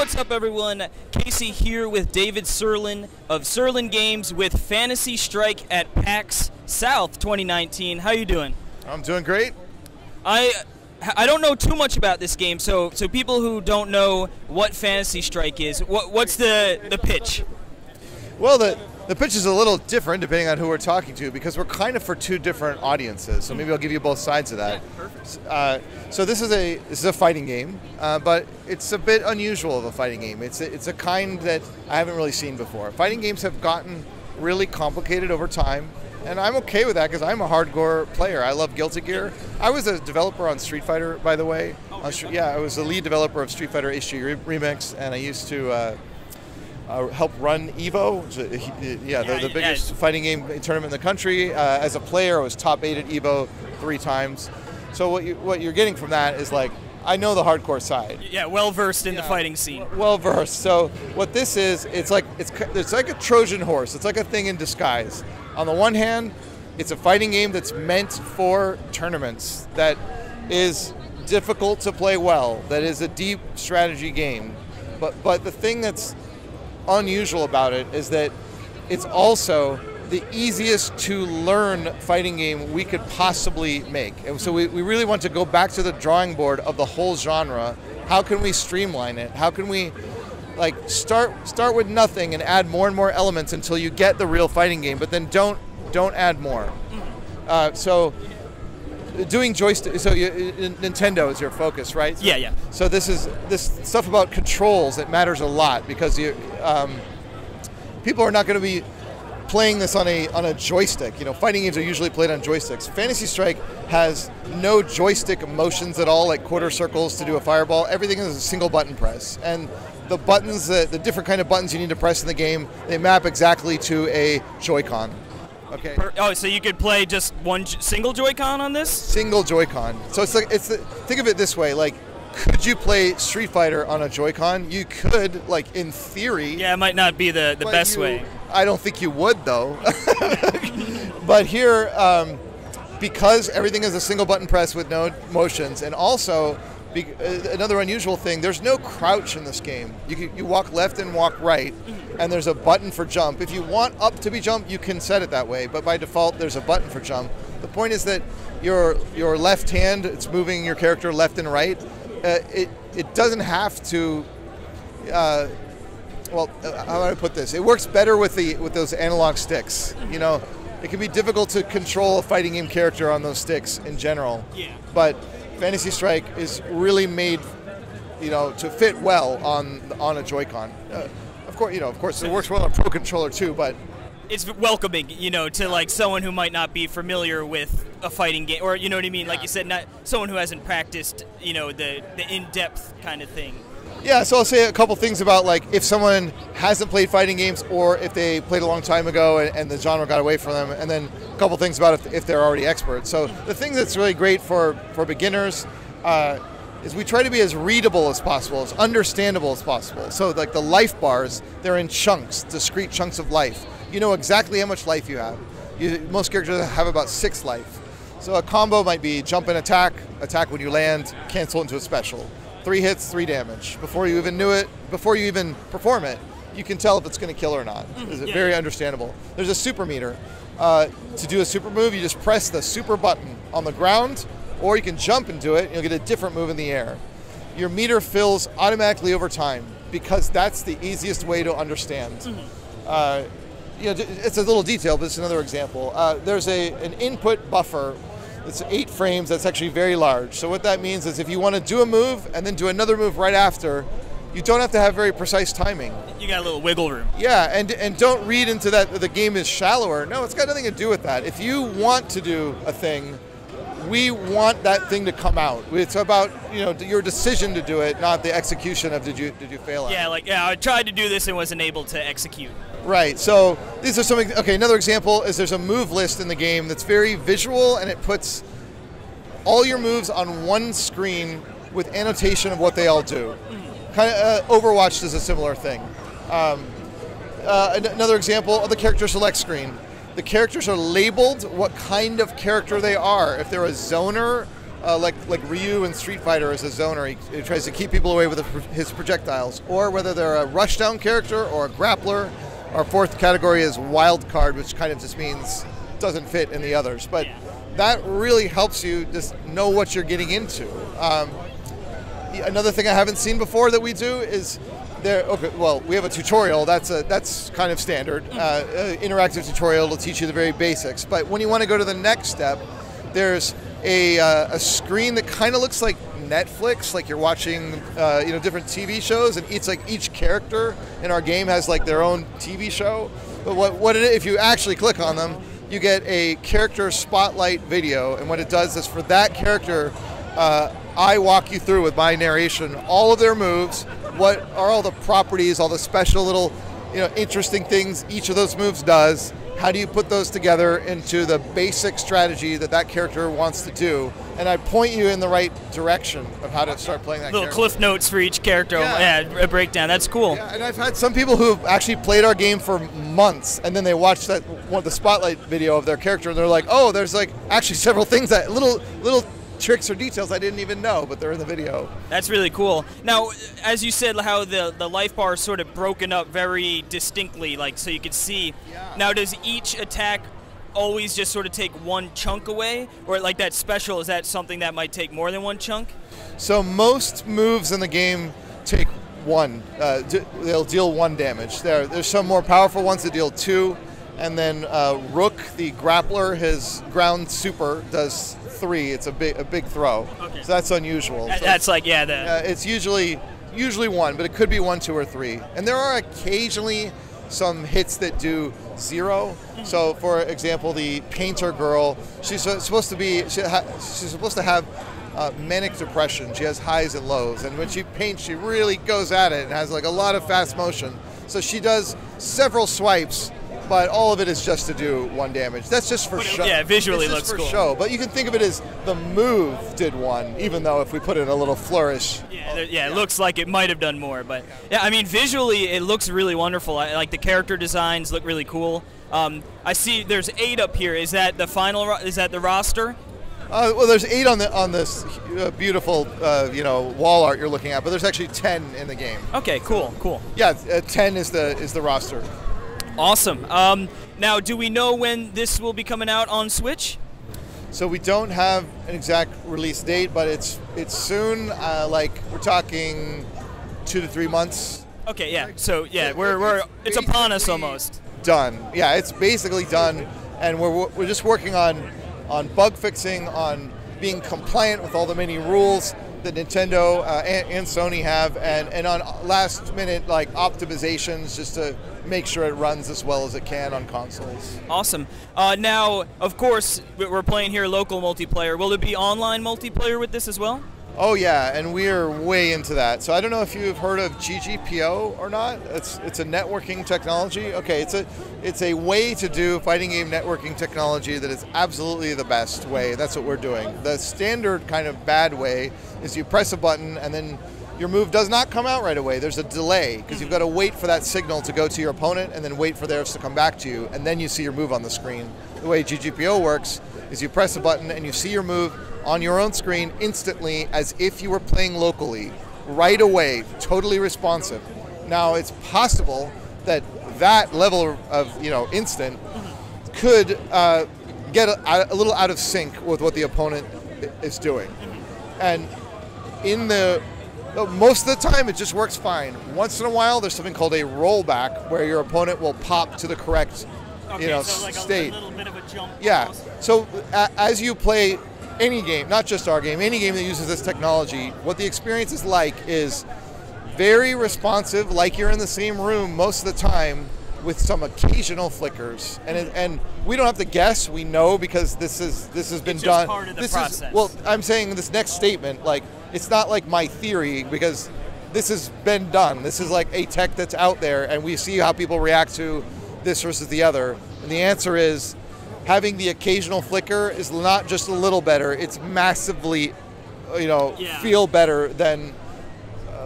what's up, everyone? Casey here with David Sirlin of Sirlin Games with Fantasy Strike at PAX South 2019. How you doing? I'm doing great. I don't know too much about this game, so people who don't know what Fantasy Strike is, what's the pitch? Well, the pitch is a little different depending on who we're talking to, because we're kind of for two different audiences. So maybe I'll give you both sides of that. Yeah, perfect. So this is a fighting game, but it's a bit unusual of a fighting game. It's a kind that I haven't really seen before. Fighting games have gotten really complicated over time, and I'm okay with that because I'm a hardcore player. I love Guilty Gear. I was a developer on Street Fighter, by the way. Yeah, I was the lead developer of Street Fighter HD Remix, and I used to help run EVO, the biggest fighting game tournament in the country. As a player, I was top 8 at EVO 3 times. So what you're getting from that is, like, I know the hardcore side. Yeah, well versed in the fighting scene. Well versed. So what this is, it's like a Trojan horse. It's like a thing in disguise. On the one hand, it's a fighting game that's meant for tournaments, that is difficult to play well, that is a deep strategy game. But the thing that's unusual about it is that it's also the easiest to learn fighting game we could possibly make. And so we really want to go back to the drawing board of the whole genre. How can we streamline it? How can we start with nothing and add more and more elements until you get the real fighting game, but then don't add more. So doing joystick, so Nintendo is your focus, right? Yeah. So this stuff about controls that matters a lot, because people are not going to be playing this on a joystick. Fighting games are usually played on joysticks. Fantasy Strike has no joystick motions at all, like quarter circles to do a fireball. Everything is a single button press, and the buttons, the different kind of buttons you need to press in the game, they map exactly to a Joy-Con. Okay. Oh, so you could play just one single Joy-Con on this? Single Joy-Con. So think of it this way, like, could you play Street Fighter on a Joy-Con? You could, like, in theory. Yeah, it might not be the best way. I don't think you would, though. But here, because everything is a single button press with no motions, and also another unusual thing, there's no crouch in this game. You walk left and walk right, and there's a button for jump. If you want up to be jump, you can set it that way, but by default there's a button for jump. The point is that your left hand, it's moving your character left and right. It doesn't have to, how do I put this? It works better with those analog sticks. It can be difficult to control a fighting game character on those sticks in general. Yeah. But Fantasy Strike is really made, to fit well on a Joy-Con. Of course, it works well on a Pro Controller too. But it's welcoming, to like someone who might not be familiar with a fighting game, or you know what I mean. Like you said, not someone who hasn't practiced, the in-depth kind of thing. Yeah, so I'll say a couple things about, like, if someone hasn't played fighting games, or if they played a long time ago and the genre got away from them, and then a couple things about if they're already experts. So the thing that's really great for beginners is we try to be as readable as possible, as understandable as possible. So, like, the life bars, they're in chunks, discrete chunks of life. You know exactly how much life you have. Most characters have about 6 life. So a combo might be jump and attack when you land, cancel into a special. 3 hits, 3 damage. Before you even perform it, you can tell if it's going to kill or not. It's very understandable. There's a super meter. To do a super move, you just press the super button on the ground, or you can jump and do it, and you'll get a different move in the air. Your meter fills automatically over time, because that's the easiest way to understand. It's a little detail, but it's another example. There's an input buffer. It's 8 frames. That's actually very large. So what that means is, if you want to do a move and then do another move right after, you don't have to have very precise timing. You got a little wiggle room. Yeah, and don't read into that the game is shallower. No, it's got nothing to do with that. If you want to do a thing, we want that thing to come out. It's about your decision to do it, not the execution of did you fail at it. Yeah, I tried to do this and wasn't able to execute. Right, so these are something. Okay, another example is there's a move list in the game that's very visual, and it puts all your moves on one screen with annotation of what they all do. Kind of Overwatch does a similar thing. Another example of the character select screen. The characters are labeled what kind of character they are. If they're a zoner like Ryu in Street Fighter as a zoner. He tries to keep people away with his projectiles. Or whether they're a rushdown character or a grappler. Our fourth category is wild card, which kind of just means doesn't fit in the others. But that really helps you just know what you're getting into. Another thing I haven't seen before that we do is we have a tutorial. That's kind of standard. Interactive tutorial will teach you the very basics. But when you want to go to the next step, there's a screen that kind of looks like Netflix, like you're watching different TV shows, and it's like each character in our game has like their own TV show. But if you actually click on them, you get a character spotlight video, and what it does is for that character, I walk you through with my narration all of their moves, what are all the properties, all the special little interesting things each of those moves does. How do you put those together into the basic strategy that character wants to do? And I point you in the right direction of how to start playing that little character. Cliff notes for each character, a breakdown. That's cool. Yeah, and I've had some people who have actually played our game for months, and then they watch the spotlight video of their character, and they're like, oh, there's like actually several things that little tricks or details I didn't even know, but they're in the video. That's really cool. Now, as you said, how the life bar is sort of broken up very distinctly, like so you could see. Yeah. Now, does each attack always just sort of take one chunk away, or like that special, is that something that might take more than one chunk? So most moves in the game take one. They'll deal one damage. There's some more powerful ones that deal two, and then Rook, the grappler, his ground super does 3. It's a big throw. Okay. So that's unusual. That's like it's usually 1, but it could be 1, 2, or 3. And there are occasionally some hits that do 0. So, for example, the painter girl, she's supposed to have manic depression. She has highs and lows, and when she paints, she really goes at it and has like a lot of fast motion. So she does several swipes, but all of it is just to do 1 damage. That's just for show. Yeah, visually looks cool. Show. But you can think of it as the move did 1, even though if we put in a little flourish. It looks like it might have done more. But yeah, I mean, visually it looks really wonderful. Like the character designs look really cool. I see there's 8 up here. Is that the final? Is that the roster? Well, there's 8 on this beautiful wall art you're looking at, but there's actually 10 in the game. Okay, cool. Yeah, 10 is the roster. Awesome. Now, do we know when this will be coming out on Switch? So we don't have an exact release date, but it's soon. We're talking 2 to 3 months. Okay, yeah. So yeah, it's upon us almost. Done. Yeah, it's basically done, and we're just working on bug fixing, on being compliant with all the many rules that Nintendo and Sony have, and on last minute optimizations just to make sure it runs as well as it can on consoles. Awesome. Now, of course, we're playing here local multiplayer. Will there be online multiplayer with this as well? Oh yeah, and we're way into that. So I don't know if you've heard of GGPO or not. It's a networking technology. Okay, it's a way to do fighting game networking technology that is absolutely the best way. That's what we're doing. The standard kind of bad way is you press a button and then your move does not come out right away. There's a delay because you've got to wait for that signal to go to your opponent and then wait for theirs to come back to you, and then you see your move on the screen. The way GGPO works is you press a button and you see your move on your own screen instantly as if you were playing locally, right away, totally responsive. Now, it's possible that level of instant could get a little out of sync with what the opponent is doing. And most of the time, it just works fine. Once in a while, there's something called a rollback, where your opponent will pop to the correct state. A little bit of a jump. Yeah. Almost. So as you play any game, not just our game, any game that uses this technology, what the experience is like is very responsive, like you're in the same room most of the time, with some occasional flickers. And we don't have to guess, we know, because this has been done. Part of the process. I'm saying this next statement, it's not like my theory, because this has been done. This is like a tech that's out there, and we see how people react to this versus the other. And the answer is, having the occasional flicker is not just a little better, it's massively, feel better than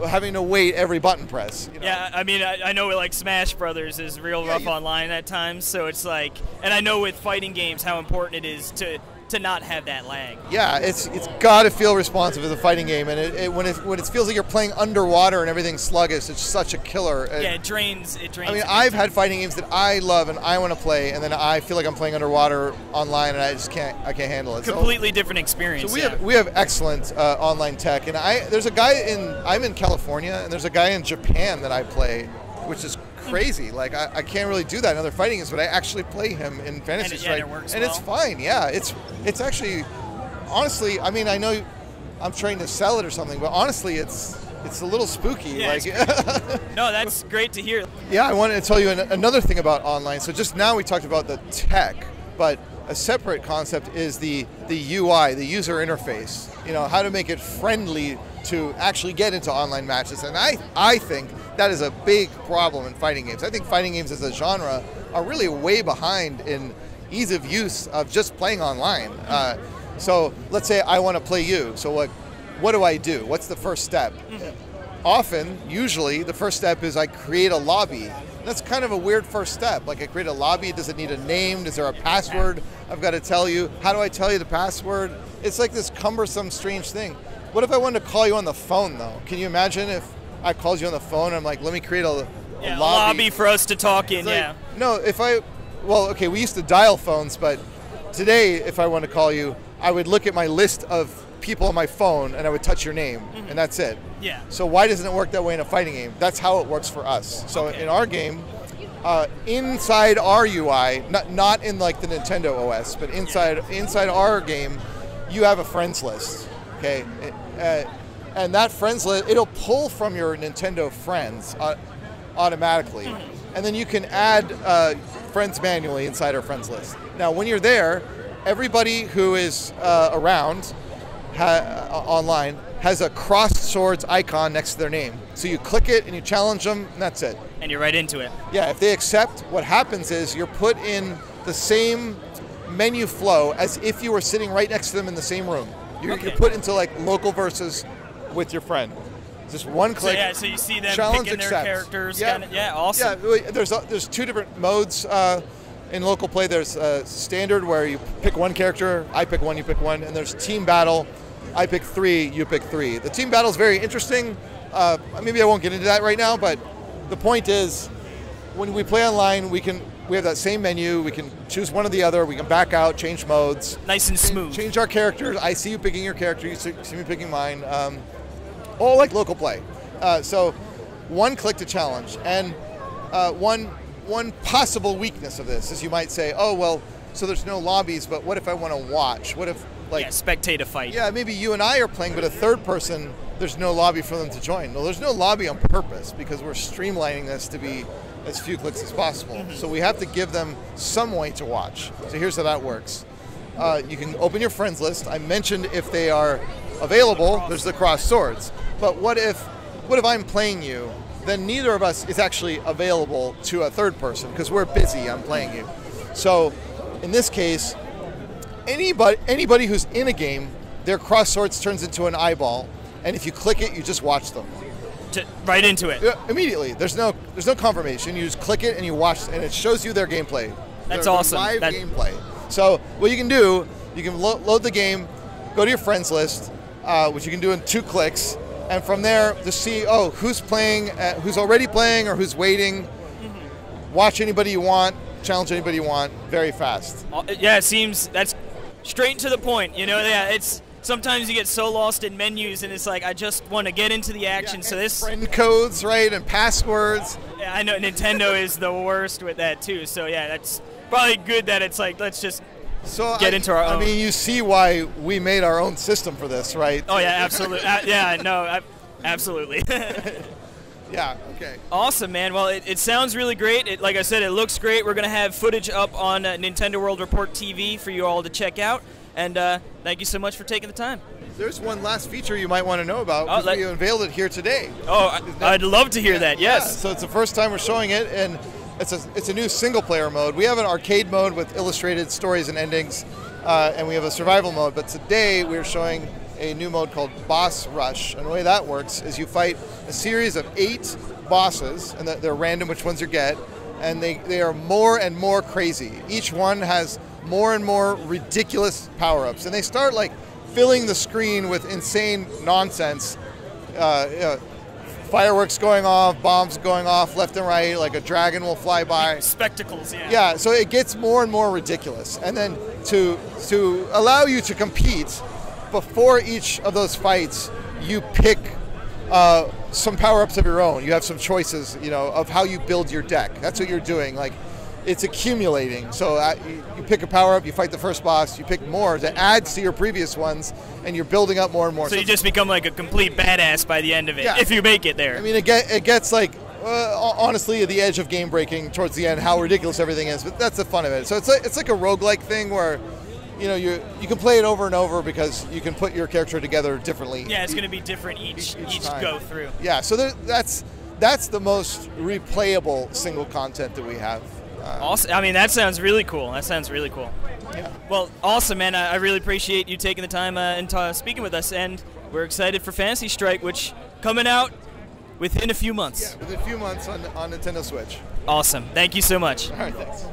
having to wait every button press. Yeah, I mean, I know like Smash Brothers is real rough online at times, so it's like, and I know with fighting games how important it is to to not have that lag. Yeah, it's got to feel responsive as a fighting game, and when it feels like you're playing underwater and everything's sluggish, it's such a killer. Yeah, it drains. I mean, I've had fighting games that I love and I want to play, and then I feel like I'm playing underwater online, and I can't handle it. Completely different experience. So we have excellent online tech, and I'm in California, and there's a guy in Japan that I play, which is crazy. Like I can't really do that in other fighting games, but I actually play him in Fantasy Strike, and it's fine. Yeah, it's actually, honestly, I mean, I know I'm trying to sell it or something, but honestly, it's a little spooky. Yeah, no, that's great to hear. Yeah, I wanted to tell you another thing about online. So just now we talked about the tech, but a separate concept is the UI, the user interface. You know, how to make it friendly to actually get into online matches, and I think that is a big problem in fighting games. I think fighting games as a genre are really way behind in ease of use of just playing online. So let's say I want to play you. So what do I do? What's the first step? Often, usually, the first step is I create a lobby. That's kind of a weird first step. Like I create a lobby, does it need a name? Is there a password I've got to tell you? How do I tell you the password? It's like this cumbersome, strange thing. What if I wanted to call you on the phone, though? Can you imagine if I called you on the phone and I'm like, let me create a lobby for us to talk in, like, no, okay, we used to dial phones, but today, if I want to call you, I would look at my list of people on my phone and I would touch your name, and that's it. Yeah. So why doesn't it work that way in a fighting game? That's how it works for us. So in our game, inside our UI, not in like the Nintendo OS, but inside our game, you have a friends list. Okay. And that friends list, it'll pull from your Nintendo friends automatically. And then you can add friends manually inside our friends list. Now, when you're there, everybody who is around online has a crossed swords icon next to their name. So you click it and you challenge them, and that's it. And you're right into it. Yeah, if they accept, what happens is you're put in the same menu flow as if you were sitting right next to them in the same room. You're put into like local versus with your friend. Just one click. So you see them picking their characters. Yeah. Awesome. Yeah, there's two different modes in local play. There's standard where you pick one character, I pick one, you pick one, and there's team battle. I pick 3, you pick 3. The team battle is very interesting. Maybe I won't get into that right now, but the point is, when we play online, we have that same menu. We can choose one or the other. We can back out, change modes. Nice and smooth. Change our characters. I see you picking your character. You see me picking mine. All like local play. So one click to challenge. And one possible weakness of this is you might say, oh, well, so there's no lobbies, but what if I want to watch? What if, like... Yeah, spectate a fight. Yeah, maybe you and I are playing, but a third person, there's no lobby for them to join. No, there's no lobby on purpose because we're streamlining this to be as few clicks as possible. So we have to give them some way to watch. So here's how that works. You can open your friends list. I mentioned if they are available, there's the crossed swords. But what if I'm playing you, then neither of us is actually available to a third person because we're busy, I'm playing you. So in this case, anybody who's in a game, their crossed swords turns into an eyeball, and if you click it, you just watch them. Right into it. Immediately. There's no confirmation. You just click it and you watch, and it shows you their gameplay. That's awesome. Live gameplay. So what you can do, you can load the game, go to your friends list, which you can do in 2 clicks, and from there just see who's playing, who's already playing, or who's waiting. Watch anybody you want, challenge anybody you want, very fast. Yeah, it seems that's straight to the point. You know, yeah, it's. Sometimes you get so lost in menus, and it's like, I just want to get into the action. Yeah, so this friend codes, right, and passwords. Yeah, I know Nintendo is the worst with that too. So yeah, that's probably good that it's like, let's just get into our own. I mean, you see why we made our own system for this, right? Oh yeah, absolutely. Absolutely. Yeah, okay. Awesome, man. Well, it sounds really great. Like I said, it looks great. We're going to have footage up on Nintendo World Report TV for you all to check out. And thank you so much for taking the time. There's one last feature you might want to know about because we unveiled it here today. Oh, I'd love to hear that, yes. Yeah, so it's the first time we're showing it, and it's a new single-player mode. We have an arcade mode with illustrated stories and endings, and we have a survival mode. But today we're showing a new mode called Boss Rush. And the way that works is you fight a series of 8 bosses, and they're random which ones you get, and they are more and more crazy. Each one has more and more ridiculous power-ups, and they start like filling the screen with insane nonsense. Fireworks going off, bombs going off left and right, like a dragon will fly by. Spectacles, yeah. Yeah, so it gets more and more ridiculous. And then to allow you to compete, before each of those fights, you pick some power-ups of your own. You have some choices, of how you build your deck. That's what you're doing. Like, it's accumulating. So you pick a power-up, you fight the first boss, you pick more that adds to your previous ones, and you're building up more and more. So you just become like a complete badass by the end of it, yeah. if you make it there. I mean, it gets like, honestly, at the edge of game breaking towards the end, how ridiculous everything is, but that's the fun of it. So it's like a roguelike thing where, you can play it over and over because you can put your character together differently. Yeah, it's going to be different each go through. Yeah, so that's the most replayable single content that we have. Awesome. I mean, that sounds really cool. Yeah. Well, awesome, man. I really appreciate you taking the time and speaking with us, and we're excited for Fantasy Strike, which coming out within a few months. Yeah, within a few months on Nintendo Switch. Awesome. Thank you so much. All right, thanks.